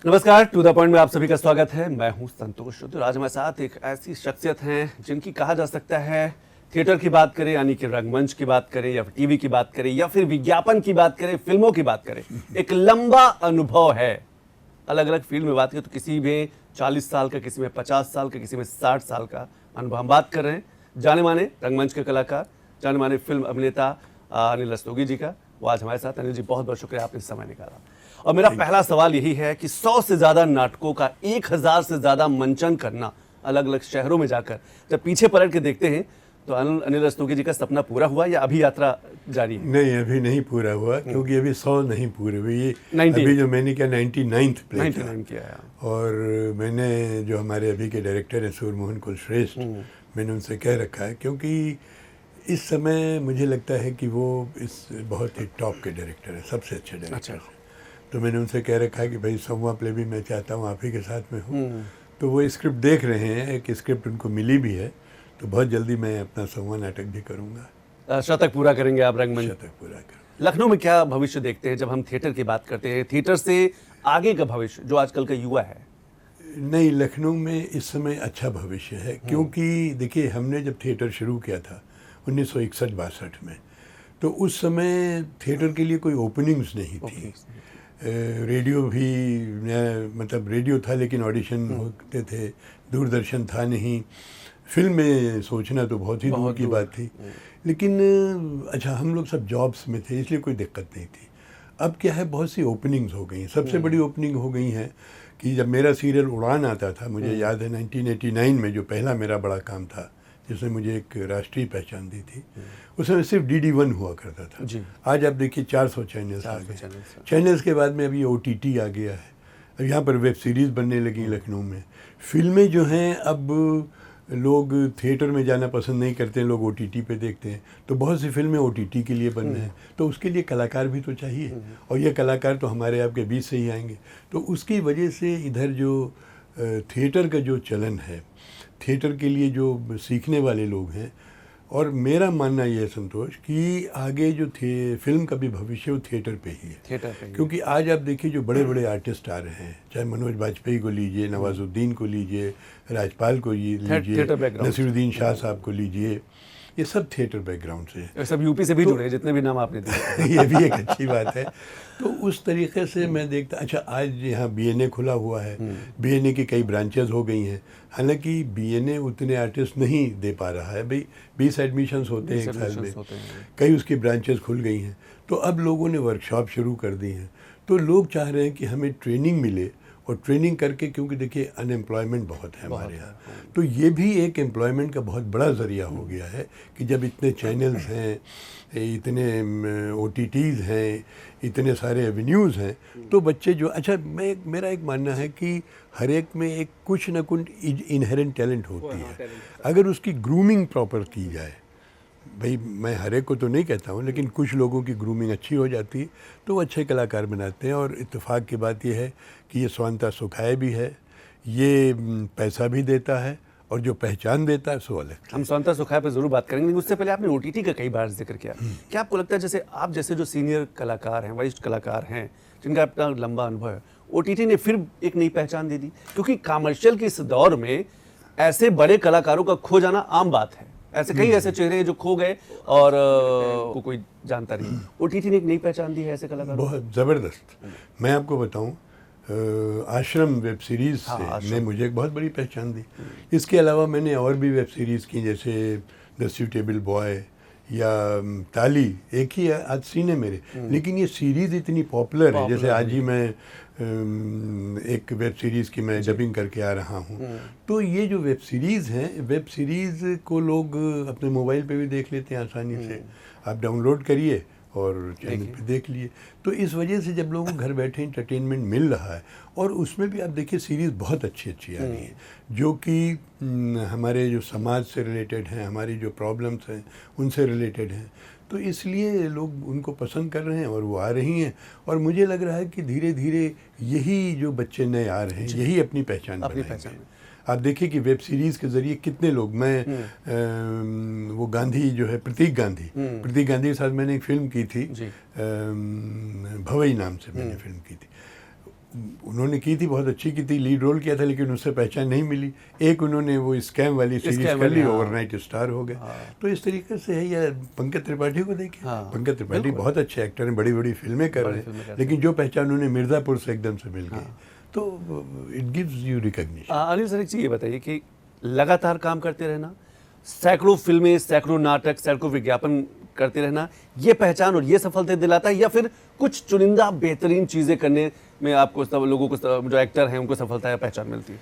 नमस्कार, to the point में आप सभी का स्वागत है। मैं हूं संतोष। तो आज हमारे साथ एक ऐसी शख्सियत हैं जिनकी कहा जा सकता है थिएटर की बात करें यानी कि रंगमंच की बात करें या फिर टीवी की बात करें या फिर विज्ञापन की बात करें, फिल्मों की बात करें, एक लंबा अनुभव है। अलग अलग फील्ड में बात करें तो किसी में 40 साल का, किसी में 50 साल का, किसी में 60 साल का अनुभव। हम बात कर रहे हैं जाने माने रंगमंच के कलाकार, जाने माने फिल्म अभिनेता अनिल रस्तोगी जी का। वो आज हमारे साथ। अनिल जी, बहुत बहुत शुक्रिया, आपने समय निकाला। और मेरा पहला सवाल यही है कि 100 से ज्यादा नाटकों का 1000 से ज्यादा मंचन करना अलग अलग शहरों में जाकर, जब पीछे पलट के देखते हैं तो अनिल रस्तोगी जी का सपना पूरा हुआ या अभी यात्रा जारी है? नहीं, अभी नहीं पूरा हुआ, क्योंकि अभी 100 नहीं पूरे हुए। ये अभी जो मैंने किया 99th प्ले किया है। और मैंने जो हमारे अभी के डायरेक्टर हैं सूर्यमोहन कुलश्रेष्ठ, मैंने उनसे कह रखा है, क्योंकि इस समय मुझे लगता है कि वो इस बहुत ही टॉप के डायरेक्टर हैं, सबसे अच्छे डायरेक्टर हैं। तो मैंने उनसे कह रखा है कि भाई 100वां प्ले भी मैं चाहता हूँ आप ही के साथ में हूँ। तो वो स्क्रिप्ट देख रहे हैं, एक स्क्रिप्ट उनको मिली भी है, तो बहुत जल्दी मैं अपना 100वां नाटक भी करूँगा। शतक पूरा करेंगे आप रंगमंच? शतक पूरा करूँ। लखनऊ में क्या भविष्य देखते हैं जब हम थिएटर की बात करते हैं? थिएटर से आगे का भविष्य जो आजकल का युवा है। नहीं, लखनऊ में इस समय अच्छा भविष्य है, क्योंकि देखिए हमने जब थिएटर शुरू किया था 1961-62 में, तो उस समय थिएटर के लिए कोई ओपनिंग्स नहीं थी। रेडियो भी मतलब रेडियो था लेकिन ऑडिशन होते थे, दूरदर्शन था नहीं, फिल्म में सोचना तो बहुत ही दूर की बात थी। लेकिन अच्छा, हम लोग सब जॉब्स में थे, इसलिए कोई दिक्कत नहीं थी। अब क्या है, बहुत सी ओपनिंग्स हो गई। सबसे बड़ी ओपनिंग हो गई है कि जब मेरा सीरियल उड़ान आता था, मुझे याद है 1989 में जो पहला मेरा बड़ा काम था जिसने मुझे एक राष्ट्रीय पहचान दी थी, उसमें सिर्फ DD1 हुआ करता था जी। आज आप देखिए 400 चैनल्स आ गए। चैनल्स के बाद में अभी OTT आ गया है। अब यहाँ पर वेब सीरीज़ बनने लगी लखनऊ में। फिल्में जो हैं, अब लोग थिएटर में जाना पसंद नहीं करते हैं, लोग OTT पे देखते हैं। तो बहुत सी फिल्में OTT के लिए बन रहे हैं, तो उसके लिए कलाकार भी तो चाहिए, और ये कलाकार तो हमारे आपके बीच से ही आएंगे। तो उसकी वजह से इधर जो थिएटर का जो चलन है, थिएटर के लिए जो सीखने वाले लोग हैं, और मेरा मानना ये है संतोष कि आगे जो फिल्म का भी भविष्य वो थिएटर पे ही है। क्योंकि आज आप देखिए जो बड़े बड़े आर्टिस्ट आ रहे हैं, चाहे मनोज बाजपेयी को लीजिए, नवाजुद्दीन को लीजिए, राजपाल को लीजिए, नसीरुद्दीन शाह साहब को लीजिए, ये सब थिएटर बैकग्राउंड से, सब यूपी से भी जुड़े, जितने भी नाम आपने दिए। ये भी एक अच्छी बात है। तो उस तरीके से मैं देखता, अच्छा आज यहाँ BNA खुला हुआ है, BNA की कई ब्रांचेस हो गई हैं। हालांकि BNA उतने आर्टिस्ट नहीं दे पा रहा है, भाई 20 एडमिशन्स होते हैं एक साल में, कई उसकी ब्रांचेस खुल गई हैं। तो अब लोगों ने वर्कशॉप शुरू कर दी हैं, तो लोग चाह रहे हैं कि हमें ट्रेनिंग मिले, और ट्रेनिंग करके, क्योंकि देखिए अनएम्प्लॉयमेंट बहुत है हमारे यहाँ, तो ये भी एक एम्प्लॉयमेंट का बहुत बड़ा ज़रिया हो गया है कि जब इतने चैनल्स हैं, इतने OTTs हैं, इतने सारे एवेन्यूज़ हैं, तो बच्चे जो, अच्छा मेरा एक मानना है कि हर एक में एक कुछ न कुछ इनहेरेंट टैलेंट होती है, अगर उसकी ग्रूमिंग प्रॉपर की जाए। भाई मैं हर एक को तो नहीं कहता हूँ, लेकिन कुछ लोगों की ग्रूमिंग अच्छी हो जाती है तो वो अच्छे कलाकार बनाते हैं। और इत्तेफाक की बात यह है कि ये स्वांता सुखाए भी है, ये पैसा भी देता है, और जो पहचान देता है सो अलग। हम स्वांता सुखाए पर जरूर बात करेंगे, लेकिन उससे पहले आपने OTT का कई बार जिक्र किया। क्या आपको लगता है, जैसे आप जैसे जो सीनियर कलाकार हैं, वरिष्ठ कलाकार हैं, जिनका अपना लंबा अनुभव है, OTT ने फिर एक नई पहचान दे दी? क्योंकि कमर्शियल के इस दौर में ऐसे बड़े कलाकारों का खो जाना आम बात है। ऐसे कई ऐसे चेहरे हैं जो खो गए और को कोई जानता नहीं। OTT ने एक नई पहचान दी है ऐसे कलाकारों। बहुत ज़बरदस्त। मैं आपको बताऊं, आश्रम वेब सीरीज़ से ने मुझे एक बहुत बड़ी पहचान दी। इसके अलावा मैंने और भी वेब सीरीज़ की, जैसे द सूटेबल बॉय या ताली, एक ही आज सीन है मेरे, लेकिन ये सीरीज़ इतनी पॉपुलर है। जैसे आज ही मैं एक वेब सीरीज़ की मैं डबिंग करके आ रहा हूँ। तो ये जो वेब सीरीज़ हैं, वेब सीरीज़ को लोग अपने मोबाइल पे भी देख लेते हैं आसानी से। आप डाउनलोड करिए और चैनल पे देख लिए। तो इस वजह से जब लोगों को घर बैठे इंटरटेनमेंट मिल रहा है, और उसमें भी आप देखिए सीरीज़ बहुत अच्छी अच्छी आ रही है, जो कि हमारे जो समाज से रिलेटेड हैं, हमारी जो प्रॉब्लम्स हैं उनसे रिलेटेड हैं। तो इसलिए लोग उनको पसंद कर रहे हैं और वो आ रही हैं। और मुझे लग रहा है कि धीरे धीरे यही जो बच्चे नए आ रहे हैं, यही अपनी पहचान बनाएंगे। आप देखिए कि वेब सीरीज़ के ज़रिए कितने लोग, मैं वो गांधी जो है, प्रतीक गांधी के साथ मैंने एक फ़िल्म की थी, भवई नाम से मैंने फ़िल्म की थी। उन्होंने की थी, बहुत अच्छी की थी, लीड रोल किया था, लेकिन उससे पहचान नहीं मिली। एक उन्होंने वो स्कैम वाली सीरीज कर ली, ओवरनाइट स्टार हो गए। तो इस तरीके से है। या पंकज त्रिपाठी को देखिए, पंकज त्रिपाठी बहुत अच्छे एक्टर हैं, बड़ी बड़ी फिल्में कर रहे हैं, लेकिन जो पहचान उन्हें मिर्ज़ापुर से एकदम से मिल गई। तो it gives you recognition. Anil sir, एक चीज़ ये बताइए कि लगातार काम करते रहना, सैकड़ों फिल्में, सैकड़ों नाटक, सैकड़ों विज्ञापन करते रहना, ये पहचान और ये सफलता दिलाता है, या फिर कुछ चुनिंदा बेहतरीन चीज़ें करने में आपको सब लोगों को, जो एक्टर हैं उनको सफलता या पहचान मिलती है?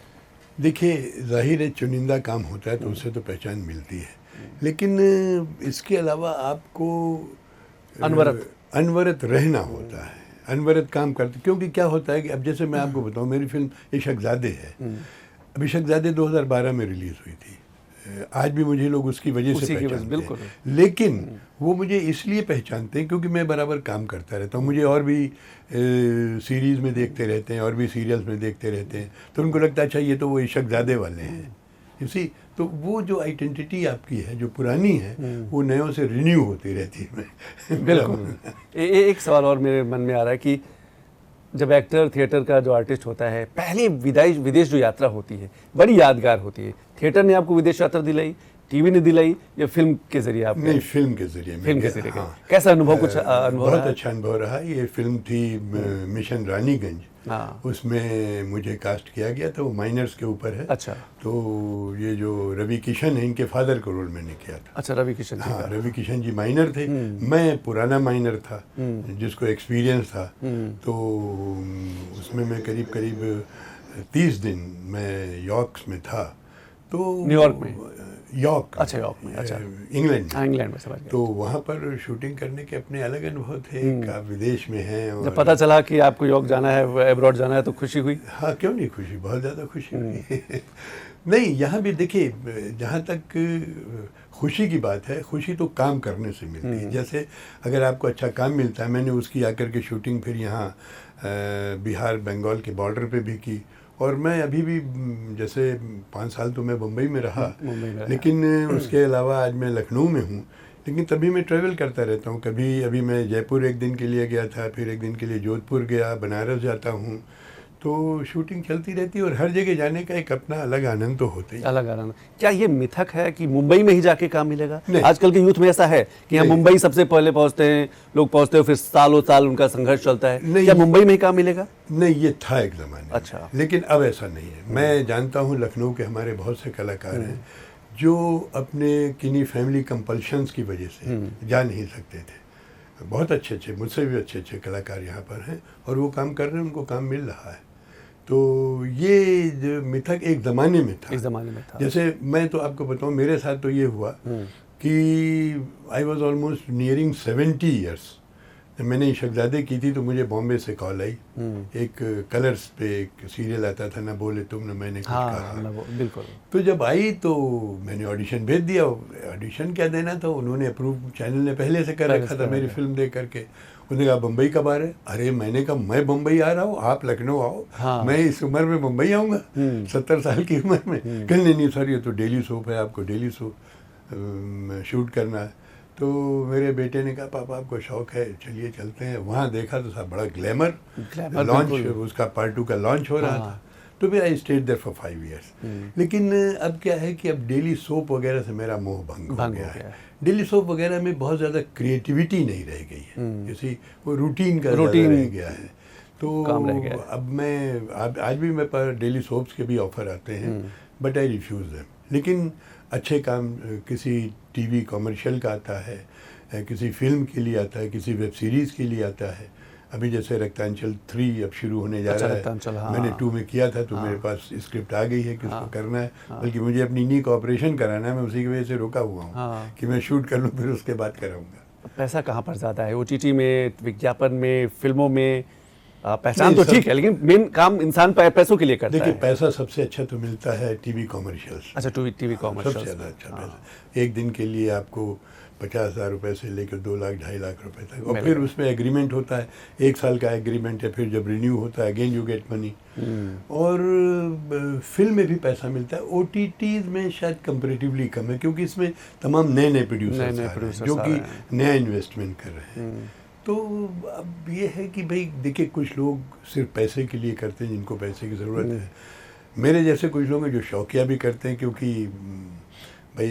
देखिए, जाहिर है चुनिंदा काम होता है तो उससे तो पहचान मिलती है, लेकिन इसके अलावा आपको अनवरत रहना होता है, अनवरत काम करते। क्योंकि क्या होता है कि अब जैसे मैं आपको बताऊं, मेरी फिल्म इशकजादे है। अब इशकजादे 2012 में रिलीज़ हुई थी। आज भी मुझे लोग उसकी वजह से पहचानते हैं, लेकिन वो मुझे इसलिए पहचानते हैं क्योंकि मैं बराबर काम करता रहता हूँ। मुझे और भी सीरीज़ में देखते रहते हैं, और भी सीरियल्स में देखते रहते हैं, तो उनको लगता है अच्छा ये तो वो इशकजादे वाले हैं, इसी। तो वो जो आइडेंटिटी आपकी है, जो पुरानी है, वो नयों से रिन्यू होती रहती है। बिल्कुल। एक सवाल और मेरे मन में आ रहा है कि जब एक्टर, थिएटर का जो आर्टिस्ट होता है, पहले विदेश जो यात्रा होती है बड़ी यादगार होती है। थिएटर ने आपको विदेश यात्रा दिलाई, टीवी ने दिलाई, या फिल्म के जरिए आप? नहीं, फिल्म के जरिए। फिल्म के जरिए। हाँ। कैसा अनुभव? कुछ अनुभव? बहुत अच्छा अनुभव रहा। ये फिल्म थी मिशन रानीगंज। हाँ। उसमें मुझे कास्ट किया गया था, वो माइनर्स के ऊपर है। अच्छा। तो ये जो रवि किशन है, इनके फादर को रोल मैंने किया था। अच्छा, रवि किशन जी। हाँ, रवि किशन जी माइनर थे, मैं पुराना माइनर था जिसको एक्सपीरियंस था। तो उसमें मैं करीब करीब 30 दिन मैं यॉर्क में था। तो न्यूयॉर्क में? यॉर्क। अच्छा, यॉर्क में। अच्छा, इंग्लैंड में। इंग्लैंड में, समझ गया। तो वहाँ पर शूटिंग करने के अपने अलग अनुभव थे। आप विदेश में हैं और जब पता चला कि आपको यॉर्क जाना है, अब्रॉड जाना है, तो खुशी हुई? हाँ, क्यों नहीं खुशी, बहुत ज़्यादा खुशी हुई। नहीं, यहाँ भी देखिए, जहाँ तक खुशी की बात है, खुशी तो काम करने से मिलती है। जैसे अगर आपको अच्छा काम मिलता है, मैंने उसकी आकर के शूटिंग फिर यहाँ बिहार बंगाल के बॉर्डर पे भी की। और मैं अभी भी, जैसे 5 साल तो मैं मुंबई में रहा, लेकिन उसके अलावा आज मैं लखनऊ में हूँ। लेकिन तभी मैं ट्रैवल करता रहता हूँ। कभी अभी मैं जयपुर एक दिन के लिए गया था, फिर एक दिन के लिए जोधपुर गया, बनारस जाता हूँ। तो शूटिंग चलती रहती है, और हर जगह जाने का एक अपना अलग आनंद तो होता ही। अलग आनंद। क्या ये मिथक है कि मुंबई में ही जाके काम मिलेगा? आजकल के यूथ में ऐसा है कि हम मुंबई सबसे पहले पहुंचते हैं, लोग पहुंचते हैं, फिर सालों साल उनका संघर्ष चलता है। क्या मुंबई में ही काम मिलेगा? नहीं, ये था एक ज़माने। अच्छा। लेकिन अब ऐसा नहीं है। मैं जानता हूँ लखनऊ के हमारे बहुत से कलाकार हैं जो अपने किन्हीं फैमिली कंपल्शंस की वजह से जा नहीं सकते थे। बहुत अच्छे अच्छे, मुझसे भी अच्छे अच्छे कलाकार यहाँ पर हैं, और वो काम कर रहे हैं, उनको काम मिल रहा है। तो ये जो मिथक एक ज़माने में था। एक ज़माने में था। जैसे मैं तो आपको बताऊँ, मेरे साथ तो ये हुआ कि I was almost nearing 70 years. जब मैंने इशकजादे की थी तो मुझे बॉम्बे से कॉल आई। एक कलर्स पे एक सीरियल आता था, ना बोले तुम न मैंने कुछ कहा। बिल्कुल। तो जब आई तो मैंने ऑडिशन भेज दिया। ऑडिशन क्या देना था, उन्होंने अप्रूव, चैनल ने पहले से कर रखा था मेरी फिल्म देख करके। उन्होंने कहा बम्बई कब आ रहे? अरे मैंने कहा मैं बम्बई आ रहा हूँ, आप लखनऊ आओ। हाँ। मैं इस उम्र में बम्बई आऊँगा, 70 साल की उम्र में? कहने नहीं सर, ये तो डेली सोप है, आपको डेली सोप शूट करना है। तो मेरे बेटे ने कहा पापा आपको शौक है, चलिए चलते हैं। वहाँ देखा तो साहब बड़ा ग्लैमर लॉन्च, उसका पार्ट 2 का लॉन्च हो रहा था। तो फिर I stayed there for 5 years. लेकिन अब क्या है कि अब डेली सोप वगैरह से मेरा मोह भंग हो गया है। डेली सोप वगैरह में बहुत ज़्यादा क्रिएटिविटी नहीं रह गई है, जैसे वो रूटीन का रह गया है। तो अब मैं आज भी मेरे पास डेली सोप्स के भी ऑफर आते हैं, बट आई रिफ्यूज़ देम। लेकिन अच्छे काम किसी टीवी कॉमर्शियल का आता है, किसी फिल्म के लिए आता है, किसी वेब सीरीज़ के लिए आता है। अभी जैसे रक्तांचल 3 अब शुरू होने जा रहा है। हाँ। मैंने 2 में किया था, तो मेरे पास स्क्रिप्ट आ गई है कि उसको करना है। बल्कि मुझे अपनी नी का ऑपरेशन कराना है, मैं उसी की वजह से रुका हुआ हूँ कि मैं शूट कर लूँ, फिर उसके बाद कराऊंगा। पैसा कहाँ पर ज़्यादा है? OTT में, विज्ञापन में, फिल्मों में? पहचान तो ठीक है, लेकिन मेन काम इंसान पैसों के लिए करता है। देखिए, पैसा सबसे अच्छा तो मिलता है टीवी कॉमर्शियल्स। अच्छा, टीवी कॉमर्शियल्स सबसे ज़्यादा अच्छा पैसा। एक दिन के लिए आपको 50,000 रुपये से लेकर 2 लाख 2.5 लाख रुपए तक, और फिर उसमें एग्रीमेंट होता है, 1 साल का एग्रीमेंट है, फिर जब रिन्यू होता है अगेन यू गेट मनी। और फिल्म में भी पैसा मिलता है। OTTs में शायद कंपेरेटिवली कम है, क्योंकि इसमें तमाम नए प्रोड्यूसर्स जो कि नया इन्वेस्टमेंट कर रहे हैं। तो तो अब ये है कि भाई देखिए, कुछ लोग सिर्फ पैसे के लिए करते हैं, जिनको पैसे की ज़रूरत है। मेरे जैसे कुछ लोग हैं जो शौकिया भी करते हैं, क्योंकि भाई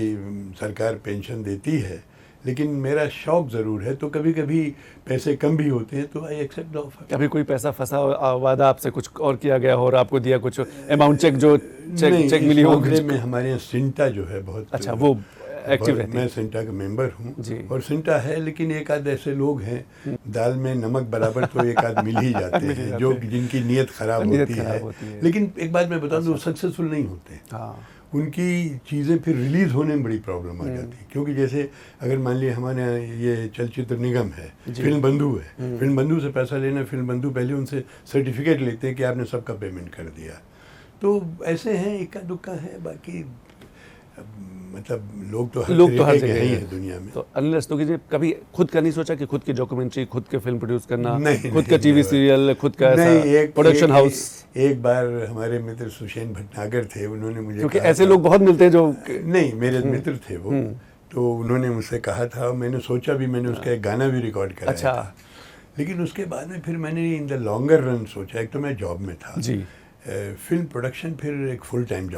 सरकार पेंशन देती है, लेकिन मेरा शौक ज़रूर है। तो कभी कभी पैसे कम भी होते हैं तो आई एक्सेप्ट द ऑफर। कभी कोई पैसा फंसा वादा आपसे कुछ और किया गया हो और आपको दिया कुछ अमाउंट, चेक जो चेक मिली हो? में हमारे यहाँ सिंटा जो है बहुत अच्छा, वो एक्टिव रहती है। मैं सिंटा का मेंबर हूँ जी। और सिंटा है, लेकिन एक आध ऐसे लोग हैं दाल में नमक बराबर तो एक आध मिल ही जाते हैं जो जिनकी नीयत खराब होती है। लेकिन एक बात मैं बता दूँ, वो सक्सेसफुल नहीं होते। हाँ, उनकी चीज़ें फिर रिलीज़ होने में बड़ी प्रॉब्लम आ जाती है। क्योंकि जैसे अगर मान लिया हमारे यहाँ ये चलचित्र निगम है, फिल्म बंधु है, फिल्म बंधु से पैसा लेना, फिल्म बंधु पहले उनसे सर्टिफिकेट लेते हैं कि आपने सबका पेमेंट कर दिया। तो ऐसे हैं, इक्का दुक्का है, बाकी मतलब लोग तो हर जगह ही है दुनिया में। तो अनिल रस्तोगी जी, कभी खुद का नहीं सोचा कि खुद की डॉक्यूमेंट्री, खुद के फिल्म प्रोड्यूस करना, खुद का टीवी सीरियल, खुद का प्रोडक्शन हाउस? एक बार हमारे मित्र सुषेण भटनागर थे, उन्होंने मुझे, क्योंकि ऐसे लोग बहुत मिलते हैं जो नहीं, मेरे मित्र थे वो, तो उन्होंने मुझसे कहा था, मैंने सोचा भी, मैंने उसका एक गाना भी रिकॉर्ड कराया था। लेकिन उसके बाद में फिर मैंने इन द लॉन्गर रन सोचा, एक तो मैं जॉब में था जी, फिल्म प्रोडक्शन फिर एक फुल टाइम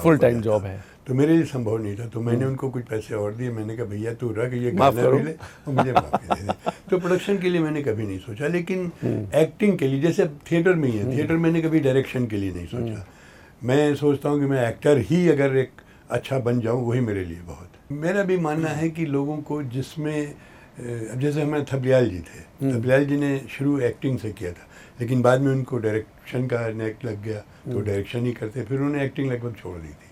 जॉब है, तो मेरे लिए संभव नहीं था। तो मैंने उनको कुछ पैसे और दिए, मैंने कहा भैया तू रख, ये गाना भी ले और मुझे माफ़ी दे दे। तो प्रोडक्शन के लिए मैंने कभी नहीं सोचा, लेकिन एक्टिंग के लिए, जैसे थिएटर में ही है, थिएटर मैंने कभी डायरेक्शन के लिए नहीं सोचा। मैं सोचता हूँ कि मैं एक्टर ही अगर एक अच्छा बन जाऊँ, वही मेरे लिए बहुत। मेरा भी मानना है कि लोगों को जिसमें, जैसे हमारे थपलियाल जी थे, थपलियाल जी ने शुरू एक्टिंग से किया था, लेकिन बाद में उनको डायरेक्शन का नेक लग गया तो डायरेक्शन ही करते, फिर उन्होंने एक्टिंग लगभग छोड़ दी थी।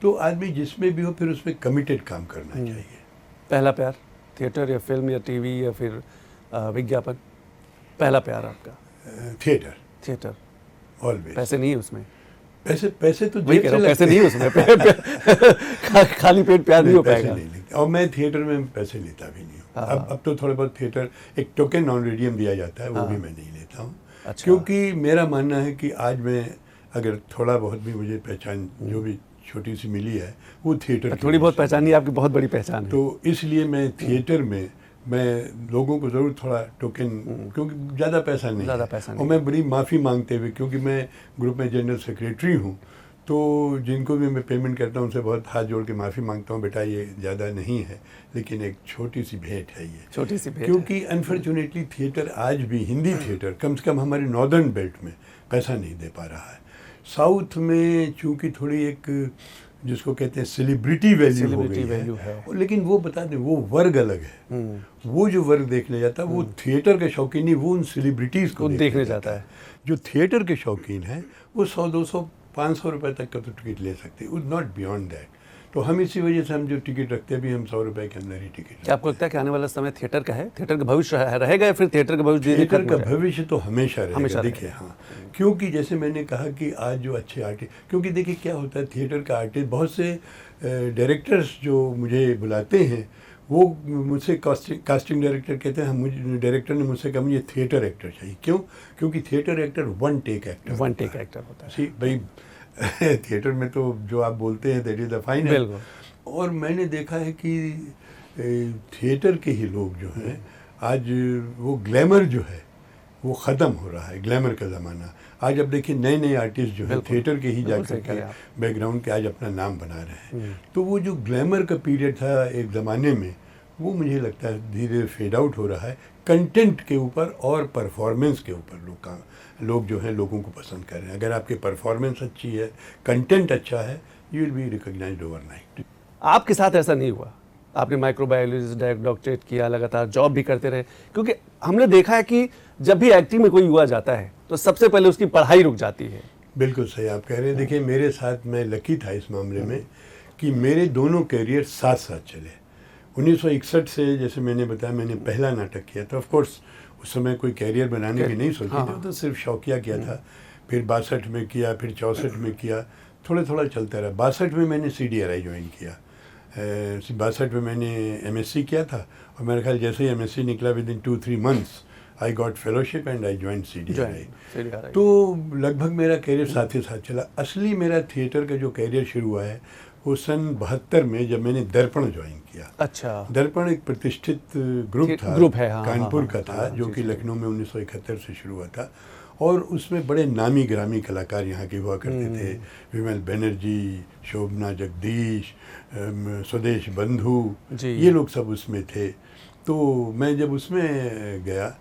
तो आदमी जिसमें भी हो फिर उसमें कमिटेड काम करना चाहिए। पहला प्यार थिएटर या फिल्म या टीवी या फिर विज्ञापन? पहला प्यार आपका? Theatre always. पैसे नहीं है उसमें? पैसे तो जेब से पैसे नहीं है उसमें। खाली पेट प्यार नहीं हो पाएगा। और मैं थिएटर में पैसे लेता भी नहीं हूँ। अब तो थोड़ा बहुत थिएटर एक टोकन ऑनरेडियम दिया जाता है, वो भी मैं नहीं लेता हूँ। अच्छा। क्योंकि मेरा मानना है कि आज मैं अगर थोड़ा बहुत भी मुझे पहचान जो भी छोटी सी मिली है, वो थिएटर, थोड़ी बहुत पहचान नहीं, आपकी बहुत बड़ी पहचान है। तो इसलिए मैं थिएटर में मैं लोगों को ज़रूर थोड़ा टोकन, क्योंकि ज़्यादा पैसा नहीं, और मैं बड़ी माफ़ी मांगते हुए, क्योंकि मैं ग्रुप में जनरल सेक्रेटरी हूँ, तो जिनको भी मैं पेमेंट करता हूँ उनसे बहुत हाथ जोड़ के माफ़ी मांगता हूँ, बेटा ये ज़्यादा नहीं है, लेकिन एक छोटी सी भेंट है ये, छोटी सी भेंट। क्योंकि अनफॉर्चुनेटली थिएटर आज भी, हिंदी थिएटर कम से कम हमारे नॉर्दर्न बेल्ट में पैसा नहीं दे पा रहा है। साउथ में चूँकि थोड़ी एक जिसको कहते हैं सेलिब्रिटी वैल्यू हो गई है, लेकिन वो बता दें वो वर्ग अलग है। वो जो वर्ग देखने जाता है वो थिएटर के शौकीन नहीं, वो उन सेलिब्रिटीज़ को देखने जाता है। जो थिएटर के शौकीन हैं वो 100, 200, 500 रुपये तक का तो टिकट ले सकते हैं, नॉट बियॉन्ड दैट। तो हम इसी वजह से हम जो टिकट रखते हैं भी, हम 100 रुपये के अंदर ही टिकट। क्या आपको लगता है कि आने वाला समय थिएटर का है? थिएटर का भविष्य रहेगा या फिर थिएटर का भविष्य? थिएटर का भविष्य तो हमेशा रहेगा। देखिए, हाँ, क्योंकि जैसे मैंने कहा कि आज जो अच्छे आर्टिस्ट, क्योंकि देखिए क्या होता है, थिएटर का आर्टिस्ट, बहुत से डायरेक्टर्स जो मुझे बुलाते हैं वो मुझसे कास्टिंग डायरेक्टर कहते हैं, मुझे डायरेक्टर ने मुझसे कहा मुझे थिएटर एक्टर चाहिए। क्यों? क्योंकि theatre actor one take actor होता है। भाई थिएटर में तो जो आप बोलते हैं दैट इज द फाइनल। और मैंने देखा है कि थिएटर के ही लोग जो हैं आज, वो ग्लैमर जो है वो ख़त्म हो रहा है, ग्लैमर का ज़माना। आज अब देखिए नए नए आर्टिस्ट जो है थिएटर के ही जाकर के बैकग्राउंड के आज अपना नाम बना रहे हैं। तो वो जो ग्लैमर का पीरियड था एक ज़माने में, वो मुझे लगता है धीरे धीरे फेड आउट हो रहा है। कंटेंट के ऊपर और परफॉर्मेंस के ऊपर लोग जो हैं लोगों को पसंद कर रहे हैं। अगर आपकी परफॉर्मेंस अच्छी है, कंटेंट अच्छा है, you will be recognised overnight. आपके साथ ऐसा नहीं हुआ? आपने माइक्रोबायोलॉजी डॉक्टरेट किया, लगातार जॉब भी करते रहे, क्योंकि हमने देखा है कि जब भी एक्टिंग में कोई युवा जाता है तो सबसे पहले उसकी पढ़ाई रुक जाती है। बिल्कुल सही आप कह रहे हैं। देखिए मेरे साथ, मैं लकी था इस मामले में कि मेरे दोनों कैरियर साथ साथ चले। 1961 से, जैसे मैंने बताया, मैंने पहला नाटक किया था। ऑफ कोर्स उस समय कोई कैरियर बनाने की नहीं सोची थी, तो सिर्फ शौकिया किया था। फिर 62 में किया, फिर 64 में किया, थोड़ा थोड़ा चलता रहा। 62 में मैंने CDRI ज्वाइन किया। 62 में मैंने MSc किया था, और मेरे ख्याल जैसे ही MSc निकला, with in 2-3 months I got fellowship and I join CDRI। तो लगभग मेरा कैरियर साथ ही साथ चला। असली मेरा थिएटर का जो कैरियर शुरू हुआ है वो सन 72 में जब मैंने दर्पण ज्वाइन किया। अच्छा, दर्पण एक प्रतिष्ठित ग्रुप है, हाँ, कानपुर हाँ, का था, हाँ, जो जी, कि जी। लखनऊ में 1971 से शुरू हुआ था, और उसमें बड़े नामी ग्रामी कलाकार यहाँ के हुआ करते थे। विमल बनर्जी, शोभना जगदीश, स्वदेश बंधु, जी। ये लोग सब उसमें थे। तो मैं जब उसमें गया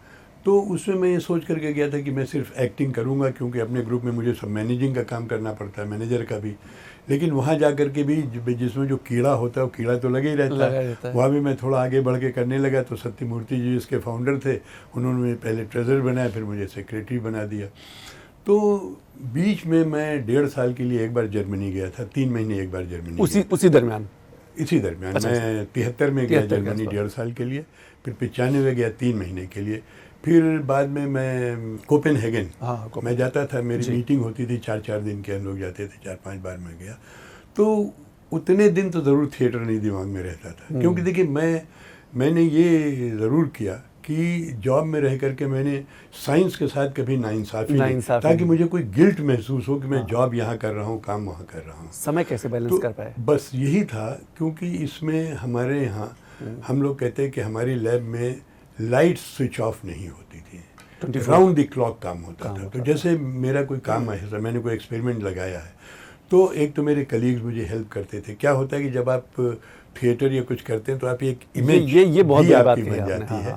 तो उसमें मैं ये सोच करके गया था कि मैं सिर्फ एक्टिंग करूंगा, क्योंकि अपने ग्रुप में मुझे सब मैनेजिंग का काम करना पड़ता है, मैनेजर का भी। लेकिन वहाँ जा कर के भी जिसमें जो कीड़ा होता है वो कीड़ा तो लगे ही रहता है। वहाँ भी मैं थोड़ा आगे बढ़ के करने लगा तो सत्यमूर्ति जी इसके फाउंडर थे, उन्होंने मुझे पहले ट्रेजर बनाया, फिर मुझे सेक्रेटरी बना दिया। तो बीच में मैं 1.5 साल के लिए एक बार जर्मनी गया था, 3 महीने एक बार जर्मनी उसी दरमियान। इसी दरमियान अच्छा, मैं 73 में गया 73 के जर्मनी आसपास। 1.5 साल के लिए, फिर 95 में गया 3 महीने के लिए, फिर बाद में मैं कोपेनहेगन मैं जाता था, मेरी मीटिंग होती थी 4-4 दिन के, हम लोग जाते थे, 4-5 बार मैं गया। तो उतने दिन तो ज़रूर थिएटर नहीं दिमाग में रहता था, क्योंकि देखिए मैंने ये ज़रूर किया कि जॉब में रह करके मैंने साइंस के साथ कभी नाइंसाफ़ी नहीं, ताकि मुझे कोई गिल्ट महसूस हो कि मैं जॉब यहाँ कर रहा हूँ, काम वहाँ कर रहा हूँ। समय कैसे बैलेंस कर पाए? बस यही था, क्योंकि इसमें हमारे यहाँ हम लोग कहते हैं कि हमारी लैब में लाइट स्विच ऑफ नहीं होती थी, राउंड द क्लॉक काम होता था। तो जैसे मेरा कोई काम है, मैंने कोई एक्सपेरिमेंट लगाया है, तो एक तो मेरे कलीग्स मुझे हेल्प करते थे। क्या होता है कि जब आप थिएटर या कुछ करते हैं तो आप एक इमेज ये बहुत बड़ी बात बन जाती है।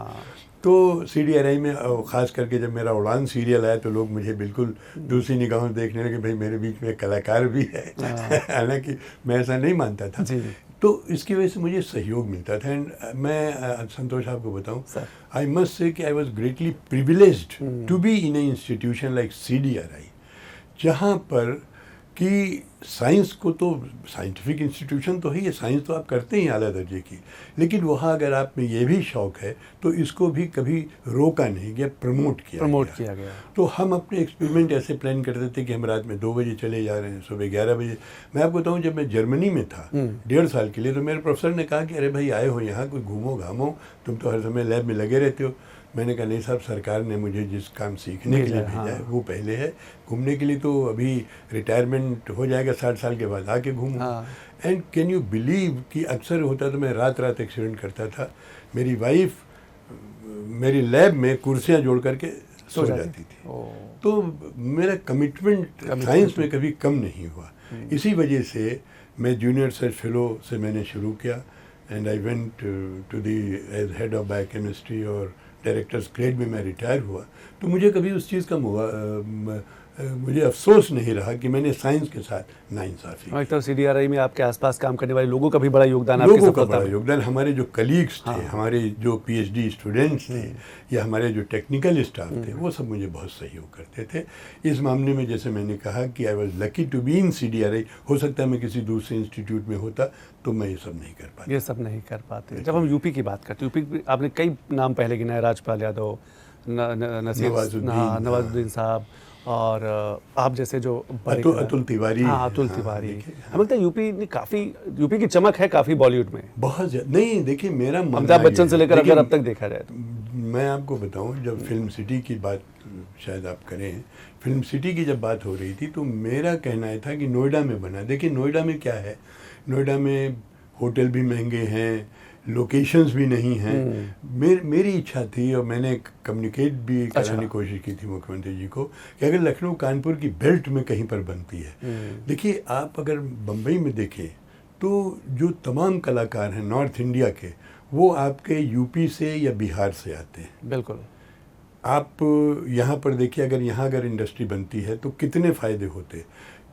तो CDRI में ख़ास करके जब मेरा उड़ान सीरियल आया तो लोग मुझे बिल्कुल दूसरी निगाहों से देखने लगे, भाई मेरे बीच में कलाकार भी है। हालांकि मैं ऐसा नहीं मानता था। तो इसकी वजह से मुझे सहयोग मिलता था। एंड मैं संतोष आपको बताऊं, आई मस्ट से कि I was greatly privileged to be in a institution like CDRI, जहाँ पर कि साइंस को तो साइंटिफिक इंस्टीट्यूशन तो है, साइंस तो आप करते ही आला दर्जे की, लेकिन वहाँ अगर आप में ये भी शौक है तो इसको भी कभी रोका नहीं गया, प्रमोट किया गया। तो हम अपने एक्सपेरिमेंट ऐसे प्लान करते थे कि हम रात में 2 बजे चले जा रहे हैं, सुबह 11 बजे। मैं आपको बताऊँ, जब मैं जर्मनी में था 1.5 साल के लिए, तो मेरे प्रोफेसर ने कहा कि अरे भाई आए हो यहाँ, कोई घूमो घामो, तुम तो हर समय लैब में लगे रहते हो। मैंने कहा नहीं साहब, सरकार ने मुझे जिस काम सीखने के लिए भेजा है वो पहले है, घूमने के लिए तो अभी रिटायरमेंट हो जाएगा 60 साल के बाद, आके घूमूँ। एंड कैन यू बिलीव कि अक्सर होता तो मैं रात एक्सीडेंट करता था, मेरी वाइफ मेरी लैब में कुर्सियाँ जोड़ करके सो जाती थी। तो मेरा कमिटमेंट साइंस में कभी कम नहीं हुआ। इसी वजह से मैं जूनियर रिसर्च फेलो से मैंने शुरू किया, and I went to the as head of biochemistry, और डायरेक्टर्स ग्रेड में मैं रिटायर हुआ। तो मुझे कभी उस चीज़ का मुझे अफसोस नहीं रहा कि मैंने साइंस के साथ नाइंसाफ़ी। एक तो CDRI में आपके आसपास काम करने वाले लोगों का भी बड़ा योगदान, लोगों का बड़ा योगदान, हमारे जो कलीग्स थे, हमारे जो PhD स्टूडेंट्स थे, या हमारे जो टेक्निकल स्टाफ थे, वो सब मुझे बहुत सहयोग करते थे। इस मामले में जैसे मैंने कहा कि I was lucky to be in CDRI। हो सकता है मैं किसी दूसरे इंस्टीट्यूट में होता तो मैं ये सब नहीं कर पाता। जब हम यूपी की बात करते हैं, यूपी आपने कई नाम पहले गिनाए, राजपाल यादव, नवाजुद्दीन साहब, और आप जैसे जो अतुल तिवारी। अतुल तिवारी। हमें लगता है यूपी की चमक है काफ़ी बॉलीवुड में, बहुत ज़्यादा। नहीं, देखिए मेरा अमिताभ बच्चन से लेकर अगर अब तक देखा जाए तो मैं आपको बताऊं, जब फिल्म सिटी की बात शायद आप करें, फिल्म सिटी की जब बात हो रही थी तो मेरा कहना ये था कि नोएडा में बना। देखिए नोएडा में क्या है, नोएडा में होटल भी महंगे हैं, लोकेशंस भी नहीं हैं। मेरी इच्छा थी, और मैंने कम्युनिकेट भी कराने की कोशिश की थी मुख्यमंत्री जी को, कि अगर लखनऊ कानपुर की बेल्ट में कहीं पर बनती है, देखिए आप अगर बम्बई में देखें तो जो तमाम कलाकार हैं नॉर्थ इंडिया के, वो आपके यूपी से या बिहार से आते हैं। बिल्कुल। आप यहाँ पर देखिए, अगर इंडस्ट्री बनती है तो कितने फ़ायदे होते।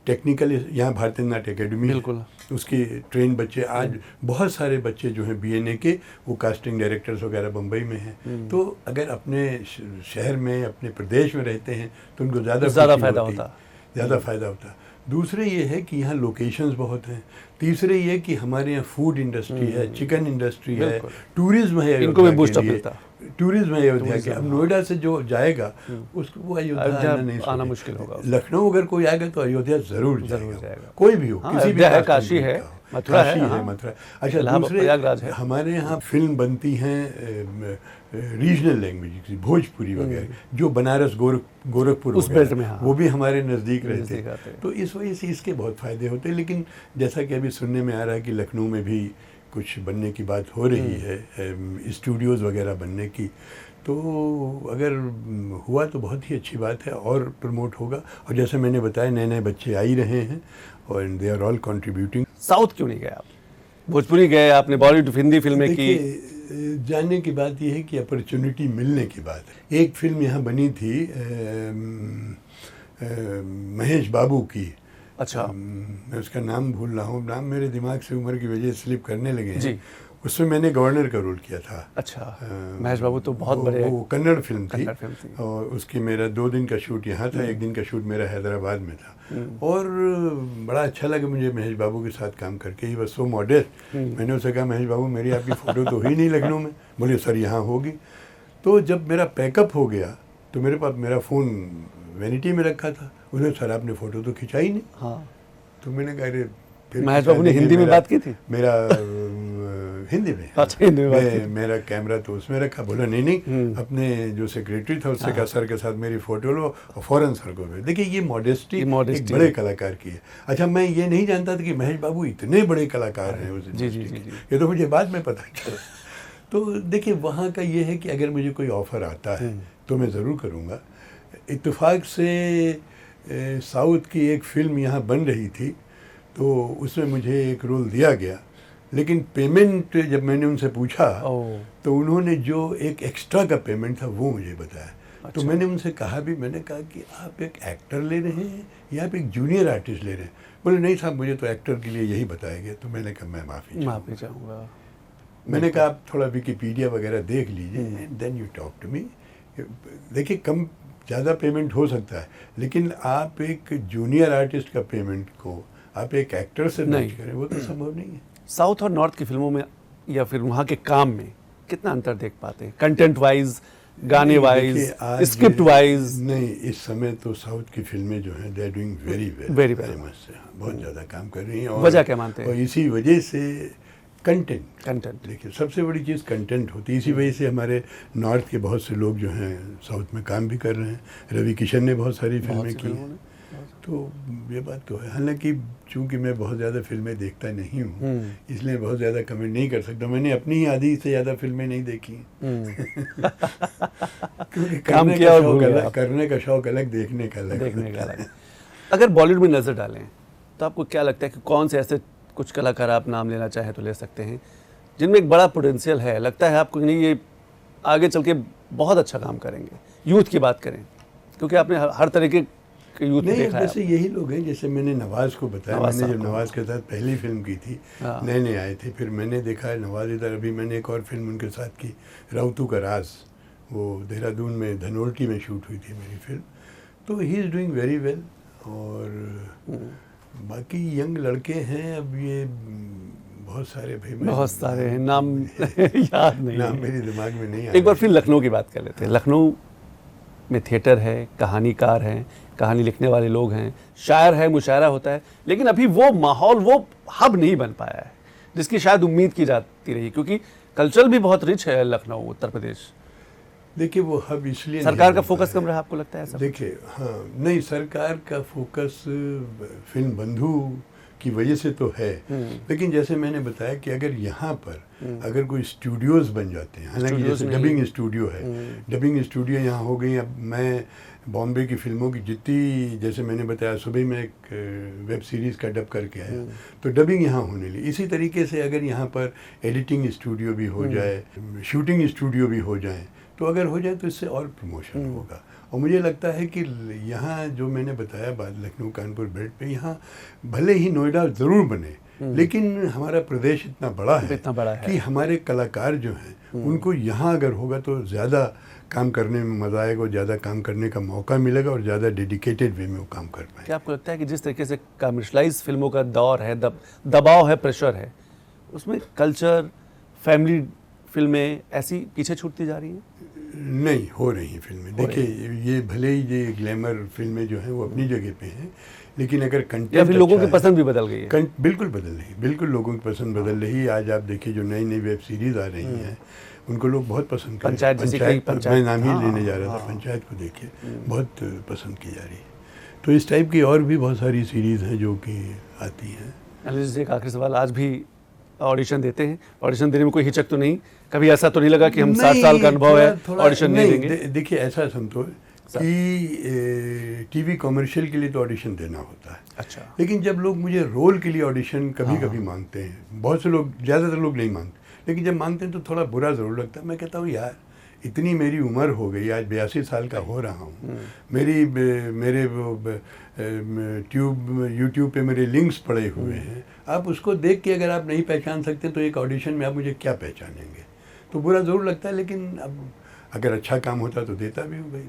टेक्निकल यहाँ भारतीय नाट्य अकेडमी, बिल्कुल, उसके ट्रेन बच्चे, आज बहुत सारे बच्चे जो हैं BNA के, वो कास्टिंग डायरेक्टर्स वगैरह बम्बई में हैं। तो अगर अपने शहर में, अपने प्रदेश में रहते हैं तो उनको ज़्यादा फ़ायदा होता। दूसरे ये है कि यहाँ लोकेशंस बहुत हैं। तीसरे ये कि हमारे यहाँ फूड इंडस्ट्री है, चिकन इंडस्ट्री है, टूरिज्म है, इनको भी बूस्टअप मिलता। टूरिज्म है अयोध्या के। अब नोएडा से जो जाएगा उसको वो अयोध्या आना मुश्किल होगा। लखनऊ अगर कोई आएगा तो अयोध्या जरूर जाएगा, कोई भी हो, किसी भी काशी है, मथुरा है, काशी है, हाँ। मथुरा। अच्छा, इलाहाबाद, दूसरे प्रयागराज है। हमारे यहाँ फिल्म बनती हैं रीजनल लैंग्वेज की, भोजपुरी वगैरह, जो बनारस गोरखपुर उस बेल्ट में, हाँ। वो भी हमारे नज़दीक रहते नज़दीक आते हैं। हैं। तो इस वजह से इसके बहुत फ़ायदे होते हैं। लेकिन जैसा कि अभी सुनने में आ रहा है कि लखनऊ में भी कुछ बनने की बात हो रही है, स्टूडियोज़ वगैरह बनने की, तो अगर हुआ तो बहुत ही अच्छी बात है और प्रमोट होगा। और जैसे मैंने बताया, नए नए बच्चे आ ही रहे हैं और they are all contributing. South क्यों नहीं गए आप? भोजपुरी गए आपने, बॉलीवुड हिंदी फिल्में की। देखिए, जानने की बात यह है कि अपॉर्चुनिटी मिलने की बात है। एक फिल्म यहाँ बनी थी महेश बाबू की। अच्छा। मैं उसका नाम भूल रहा हूँ, नाम मेरे दिमाग से उम्र की वजह से स्लिप करने लगे जी। हैं। उसमें मैंने गवर्नर का रोल किया था। अच्छा। महेश बाबू तो बहुत बड़े, वो कन्नड़ फिल्म थी। कन्नड़ फिल्म थी। और उसकी मेरा 2 दिन का शूट यहाँ था, 1 दिन का शूट मेरा हैदराबाद में था। और बड़ा अच्छा लगा मुझे महेश बाबू के साथ काम करके। ही बस सो मॉडेस्ट। मैंने उससे कहा, महेश बाबू मेरी आपकी फ़ोटो तो हुई नहीं लखनऊ में। बोले सर यहाँ होगी। तो जब मेरा पैकअप हो गया तो मेरे पास मेरा फ़ोन वैनिटी में रखा था। उन्होंने, सर आपने फ़ोटो तो खिंचाई नहीं। हाँ। तो मैंने कहा, अरे फिर महेश बाबू ने हिंदी में बात की थी? मेरा हिंदी में। अच्छा, हिंदी में बात की। मेरा कैमरा तो उसमें रखा। बोला नहीं, अपने जो सेक्रेटरी था उससे कहा, सर के साथ मेरी फोटो लो और फौरन सर को भेज। देखिए, ये मॉडेस्टी एक बड़े कलाकार की है। अच्छा, मैं ये नहीं जानता था कि महेश बाबू इतने बड़े कलाकार हैं उस इंडस्ट्री के। ये तो मुझे बाद में पता चला। तो देखिए, वहाँ का ये है कि अगर मुझे कोई ऑफर आता है तो मैं ज़रूर करूँगा। इत्तेफाक से साउथ की एक फिल्म यहाँ बन रही थी, तो उसमें मुझे एक रोल दिया गया। लेकिन पेमेंट जब मैंने उनसे पूछा तो उन्होंने जो एक एक्स्ट्रा का पेमेंट था वो मुझे बताया। अच्छा। तो मैंने उनसे कहा भी, मैंने कहा कि आप एक एक्टर ले रहे हैं या आप एक जूनियर आर्टिस्ट ले रहे हैं? बोले नहीं साहब, मुझे तो एक्टर के लिए यही बताया गया। तो मैंने कहा, मैं माफ़ी चाहूँगा। मैंने कहा, आप थोड़ा विकिपीडिया वगैरह देख लीजिए and then you talk to me. देखिए, कम ज़्यादा पेमेंट हो सकता है, लेकिन आप एक जूनियर आर्टिस्ट का पेमेंट को आप एक एक्टर से मैच करें, वो तो संभव नहीं है। साउथ और नॉर्थ की फिल्मों में या फिर वहाँ के काम में कितना अंतर देख पाते हैं, कंटेंट वाइज, गाने वाइज, स्क्रिप्ट वाइज? नहीं, इस समय तो साउथ की फिल्में जो हैं, they are doing very well, बहुत ज़्यादा काम कर रही हैं। और वजह क्या मानते हैं? और इसी वजह से कंटेंट, देखिए सबसे बड़ी चीज़ कंटेंट होती है। इसी वजह से हमारे नॉर्थ के बहुत से लोग जो हैं साउथ में काम भी कर रहे हैं। रवि किशन ने बहुत सारी फिल्में की हैं, तो ये बात तो है। हालांकि चूंकि मैं बहुत ज़्यादा फिल्में देखता नहीं हूँ, इसलिए बहुत ज़्यादा कमेंट नहीं कर सकता। मैंने अपनी ही आधी से ज़्यादा फिल्में नहीं देखी। क्योंकि करने का शौक अलग, देखने का अलग। अगर बॉलीवुड में नज़र डालें तो आपको क्या लगता है कि कौन से ऐसे कुछ कलाकार आप नाम लेना चाहें तो ले सकते हैं जिनमें एक बड़ा पोटेंशियल है, लगता है आपको नहीं ये आगे चल के बहुत अच्छा काम करेंगे? यूथ की बात करें, क्योंकि आपने हर तरीके के यूथ नहीं, देखा है। जैसे यही लोग हैं, जैसे मैंने नवाज़ को बताया। मैंने जब नवाज़ के साथ पहली फिल्म की थी, नए नए आए थे, फिर मैंने देखा है नवाज़ इधर। अभी मैंने एक और फिल्म उनके साथ की, राउतू का राज, वो देहरादून में धनोल्टी में शूट हुई थी मेरी फिल्म। तो he is doing very well. और बाकी यंग लड़के हैं, अब ये बहुत सारे बहुत सारे हैं, नाम याद नहीं, नाम मेरे दिमाग में नहीं आ। एक बार फिर लखनऊ की बात कर लेते हैं। लखनऊ में थिएटर है, कहानीकार हैं, कहानी लिखने वाले लोग हैं, शायर है, मुशायरा होता है, लेकिन अभी वो माहौल, वो हब नहीं बन पाया है जिसकी शायद उम्मीद की जाती रही, क्योंकि कल्चर भी बहुत रिच है लखनऊ, उत्तर प्रदेश। देखिए, वो हब इसलिए सरकार का फोकस कम रहा, आपको लगता है ऐसा? देखिए, हाँ, नहीं, सरकार का फोकस फिल्म बंधु की वजह से तो है, लेकिन जैसे मैंने बताया कि अगर यहाँ पर अगर कोई स्टूडियोज बन जाते हैं, हालांकि जैसे डबिंग स्टूडियो है, डबिंग स्टूडियो यहाँ हो गई। अब मैं बॉम्बे की फिल्मों की जितनी, जैसे मैंने बताया, सुबह में एक वेब सीरीज़ का डब करके आया, तो डबिंग यहाँ होने लगी। इसी तरीके से अगर यहाँ पर एडिटिंग स्टूडियो भी हो जाए, शूटिंग स्टूडियो भी हो जाए, तो अगर हो जाए तो इससे और प्रमोशन होगा। और मुझे लगता है कि यहाँ जो मैंने बताया बात, लखनऊ कानपुर बेल्ट पे, यहाँ भले ही नोएडा ज़रूर बने, लेकिन हमारा प्रदेश इतना बड़ा है कि हमारे कलाकार जो हैं उनको यहाँ अगर होगा तो ज़्यादा काम करने में मज़ा आएगा, और ज़्यादा काम करने का मौका मिलेगा, और ज़्यादा डेडिकेटेड वे में वो काम कर पाएंगे। क्या आपको लगता है कि जिस तरीके से कमर्शलाइज फिल्मों का दौर है, दबाव है, प्रेशर है, उसमें कल्चर, फैमिली फिल्में ऐसी पीछे छूटती जा रही हैं? नहीं, हो रही हैं फिल्में। देखिए, ये भले ही ये ग्लैमर फिल्में जो हैं वो अपनी जगह पे हैं, लेकिन अगर कंटेंट या फिर लोगों अच्छा की पसंद भी बदल गई है? बिल्कुल बदल रही, बिल्कुल लोगों की पसंद बदल रही है। आज आप देखिए जो नई नई वेब सीरीज आ रही हैं उनको लोग बहुत पसंद कर रहे हैं। पंचायत जैसी कई पंचायत, मैं नाम ही लेने जा रहा था, पंचायत को देखिए बहुत पसंद की जा रही है। तो इस टाइप की और भी बहुत सारी सीरीज़ हैं जो कि आती हैं। अनिल जी, एक आखिरी सवाल, आज भी ऑडिशन देते हैं? ऑडिशन देने में कोई हिचक तो नहीं? कभी ऐसा तो नहीं लगा कि हम 60 साल का अनुभव है, ऑडिशन नहीं देंगे? देखिए ऐसा संतोष कि टीवी कॉमर्शियल के लिए तो ऑडिशन देना होता है। अच्छा। लेकिन जब लोग मुझे रोल के लिए ऑडिशन कभी कभी मांगते हैं, बहुत से लोग, ज़्यादातर लोग नहीं मांगते, लेकिन जब मांगते हैं तो थोड़ा बुरा ज़रूर लगता है। मैं कहता हूँ यार इतनी मेरी उम्र हो गई, आज 82 साल का हो रहा हूँ, मेरे यूट्यूब पे मेरे लिंक्स पड़े हुए हैं, आप उसको देख के अगर आप नहीं पहचान सकते तो एक ऑडिशन में आप मुझे क्या पहचानेंगे? तो बुरा ज़रूर लगता है, लेकिन अब अगर अच्छा काम होता तो देता भी हूँ भाई।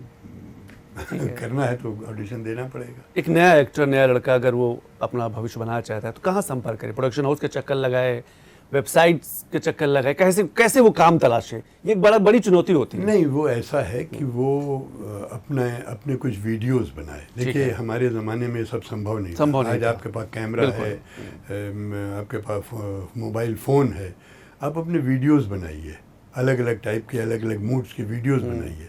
करना है तो ऑडिशन देना पड़ेगा। एक नया एक्टर, नया लड़का अगर वो अपना भविष्य बनाना चाहता है तो कहाँ संपर्क करे? प्रोडक्शन हाउस के चक्कर लगाए, वेबसाइट्स के चक्कर लगाए, कैसे वो काम तलाशे? ये एक बड़ी चुनौती होती है। नहीं, वो ऐसा है कि वो अपने कुछ वीडियोस बनाए। देखिए हमारे ज़माने में सब संभव नहीं था। आज आपके पास कैमरा है, आपके पास मोबाइल फ़ोन है, आप अपने वीडियोस बनाइए, अलग अलग टाइप के, अलग अलग मूड्स के वीडियोस बनाइए।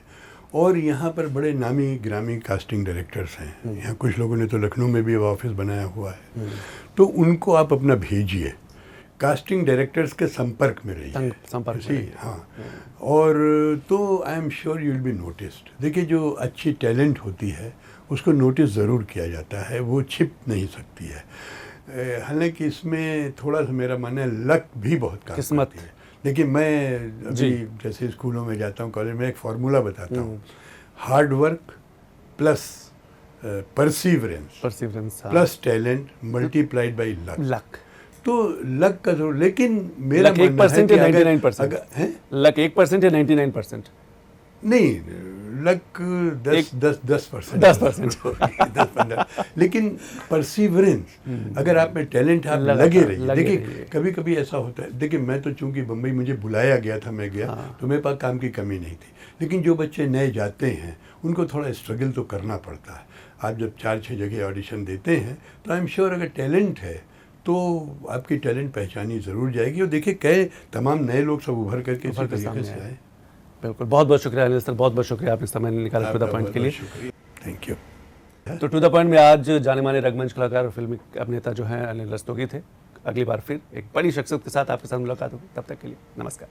और यहाँ पर बड़े नामी ग्रामी कास्टिंग डायरेक्टर्स हैं। यहाँ कुछ लोगों ने तो लखनऊ में भी अब ऑफिस बनाया हुआ है, तो उनको आप अपना भेजिए, कास्टिंग डायरेक्टर्स के संपर्क में रहिए, संपर्क में। हाँ, और तो I am sure you will B noticed. देखिए जो अच्छी टैलेंट होती है उसको नोटिस ज़रूर किया जाता है, वो छिप नहीं सकती है। हालांकि इसमें थोड़ा सा मेरा मानना है लक भी बहुत काम करती है। देखिए मैं अभी जैसे स्कूलों में जाता हूँ, कॉलेज में, एक फार्मूला बताता हूँ, hard work plus perseverance plus talent multiplied by luck. तो लक का जरूर, लेकिन मेरा 1% या 99%? लक 1% या 99%? नहीं, लक 10%, लेकिन परसिवरेंस, अगर आप में टैलेंट, आप लगे रहिए। देखिए कभी कभी ऐसा होता है, देखिए मैं तो चूंकि बम्बई मुझे बुलाया गया था, मैं गया, तो मेरे पास काम की कमी नहीं थी। लेकिन जो बच्चे नए जाते हैं उनको थोड़ा स्ट्रगल तो करना पड़ता है। आप जब 4-6 जगह ऑडिशन देते हैं तो आई एम श्योर अगर टैलेंट है तो आपकी टैलेंट पहचानी ज़रूर जाएगी। और देखिए कई तमाम नए लोग सब उभर करके इसी तरीके से आए। बिल्कुल, बहुत बहुत शुक्रिया अनिल सर, बहुत बहुत शुक्रिया आपने समय निकाला टू द पॉइंट के लिए। Thank you. तो टू द पॉइंट में आज जाने माने रंगमंच कलाकार और फिल्मी अभिनेता जो हैं अनिल रस्तोगी थे। अगली बार फिर एक बड़ी शख्सियत के साथ आपके साथ मुलाकात होगी, तब तक के लिए नमस्कार।